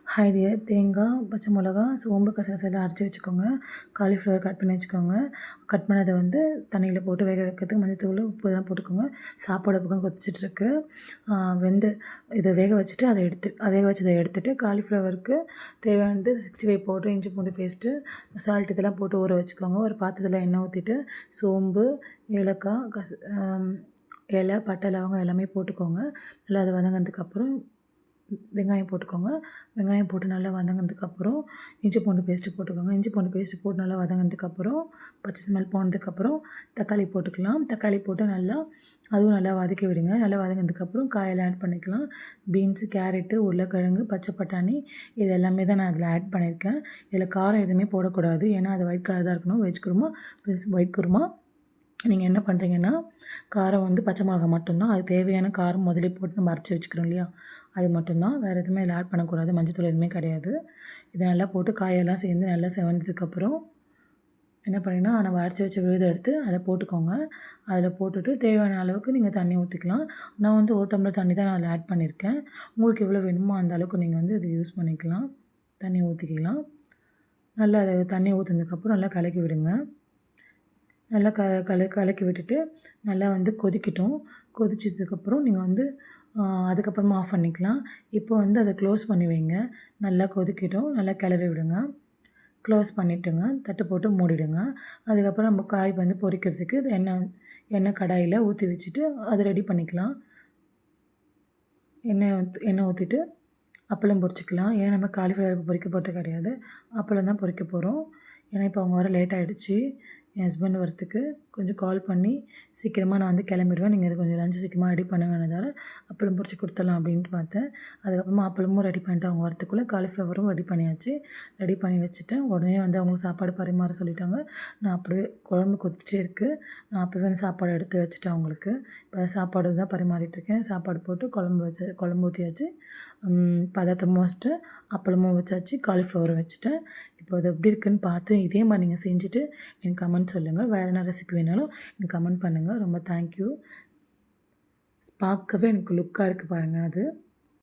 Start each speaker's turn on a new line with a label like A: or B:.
A: Hi dear, தேங்காய், பச்சை மிளகா, சோம்பு, கசகசாலாம் அரைச்சி வச்சுக்கோங்க. காலிஃப்ளவர் கட் பண்ணி வச்சுக்கோங்க. கட் பண்ணதை வந்து தண்ணியில் போட்டு வேக வைக்கிறதுக்கு மஞ்சத்தூள், உப்பு தான் போட்டுக்கோங்க. சாப்பாடு பக்கம் கொதிச்சிட்ருக்கு. இதை வேக வச்சுட்டு வேக வச்சதை எடுத்துகிட்டு காலிஃப்ளவருக்கு தேவையானது 65 பவுடர், இஞ்சி பூண்டு பேஸ்ட்டு, சால்ட் இதெல்லாம் போட்டு ஊற வச்சுக்கோங்க. ஒரு பாத்திரத்தில் எண்ணெய் ஊற்றிட்டு சோம்பு, ஏலக்காய், இலை, பட்டை, லவங்கம் எல்லாமே போட்டுக்கோங்க. நல்லா அது வதங்கினதுக்கப்புறம் வெங்காயம் போட்டுக்கோங்க. வெங்காயம் போட்டு நல்லா வதங்கினதுக்கப்புறம் இஞ்சி பூண்டு பேஸ்ட்டு போட்டுக்கோங்க. இஞ்சி பூண்டு பேஸ்ட்டு போட்டு நல்லா வதங்கினதுக்கப்புறம் பச்சை ஸ்மெல் போனதுக்கப்புறம் தக்காளி போட்டுக்கலாம். தக்காளி போட்டு அதுவும் நல்லா வதக்கி விடுங்க. நல்லா வதங்கினதுக்கப்புறம் காயெல்லாம் ஆட் பண்ணிக்கலாம். பீன்ஸு, கேரட்டு, உருளைக்கிழங்கு, பச்சை பட்டாணி இது எல்லாமே தான் நான் அதில் ஆட் பண்ணியிருக்கேன். இதில் காரம் எதுவுமே போடக்கூடாது, ஏன்னா அது ஒயிட் கலர் தான் இருக்கணும். Veg kurma plus white kurma. நீங்கள் என்ன பண்ணுறீங்கன்னா, காரம் வந்து பச்சை மிளகா மட்டும்தான். அது தேவையான காரம் முதலே போட்டு நம்ம அரைச்சி வச்சுக்கிறோம் இல்லையா, அது மட்டும்தான். வேறு எதுவுமே இதில் ஆட் பண்ணக்கூடாது. மஞ்சத்தூள் எதுவுமே கிடையாது. இதை நல்லா போட்டு காயெல்லாம் சேர்ந்து நல்லா செவந்ததுக்கப்புறம் என்ன பண்ணிங்கன்னா, நம்ம அரைச்சி வச்ச விழுதை எடுத்து அதில் போட்டுக்கோங்க. அதில் போட்டுட்டு தேவையான அளவுக்கு நீங்கள் தண்ணி ஊற்றிக்கலாம். நான் வந்து 1 டம்ளர் தண்ணி தான் நான் அதில் ஆட் பண்ணியிருக்கேன். உங்களுக்கு எவ்வளோ வேணுமோ அந்த அளவுக்கு நீங்கள் வந்து இது யூஸ் பண்ணிக்கலாம். தண்ணி ஊற்றிக்கலாம். நல்லா அதை தண்ணி ஊற்றினதுக்கப்புறம் நல்லா கலக்கி விடுங்க. நல்லா கலக்கி விட்டுட்டு நல்லா வந்து கொதிக்கட்டும். கொதிச்சதுக்கப்புறம் நீங்கள் வந்து அதுக்கப்புறமா ஆஃப் பண்ணிக்கலாம். இப்போ வந்து அதை க்ளோஸ் பண்ணி வைங்க. நல்லா கொதிக்கட்டும். நல்லா கிளறி விடுங்க. க்ளோஸ் பண்ணிவிட்டுங்க. தட்டு போட்டு மூடிடுங்க. அதுக்கப்புறம் நம்ம காய் வந்து பொரிக்கிறதுக்கு எண்ணெய் கடாயில் ஊற்றி வச்சுட்டு அதை ரெடி பண்ணிக்கலாம். எண்ணெய் ஊற்றிட்டு அப்பளம் பொரிச்சிக்கலாம். ஏன்னா நம்ம காலிஃப்ளவர் பொரிக்க போகிறது கிடையாது, அப்பளம் தான் பொரிக்க போகிறோம். ஏன்னா இப்போ அவங்க வர லேட் ஆகிடுச்சு. என் ஹஸ்பண்ட் வரத்துக்கு கொஞ்சம் கால் பண்ணி சீக்கிரமாக நான் வந்து கிளம்பிடுவேன், நீங்கள் கொஞ்சம் லஞ்சு சீக்கிரமாக ரெடி பண்ணுங்கன்னதால் அப்பளம் பொரிச்சு கொடுத்துடலாம் அப்படின்ட்டு பார்த்தேன். அதுக்கப்புறமா அப்பளமும் ரெடி பண்ணிட்டு அவங்க வரத்துக்குள்ளே காலிஃப்ளவரும் ரெடி பண்ணியாச்சு. ரெடி பண்ணி வச்சுட்டேன். உடனே வந்து அவங்களுக்கு சாப்பாடு பரிமாற சொல்லிட்டாங்க. நான் அப்படியே குழம்பு கொதிச்சிட்டே இருக்குது. நான் அப்போவே வந்து சாப்பாடு எடுத்து வச்சுட்டேன் அவங்களுக்கு. இப்போ சாப்பாடு தான் பரிமாறிட்டுருக்கேன். சாப்பாடு போட்டு குழம்பு ஊற்றியாச்சு. பதார்த்தமும் வச்சுட்டு அப்பளமும் வச்சாச்சு. காலிஃப்ளவரும் வச்சுட்டேன். இப்போ அது எப்படி இருக்குதுன்னு பார்த்து இதே மாதிரி நீங்கள் செஞ்சுட்டு எனக்கு கமெண்ட் சொல்லுங்கள். வேறு என்ன ரெசிபி வேணாலும் எனக்கு கமெண்ட் பண்ணுங்கள். ரொம்ப தேங்க்யூ. பார்க்கவே எனக்கு லுக்காக இருக்குது பாருங்கள் அது.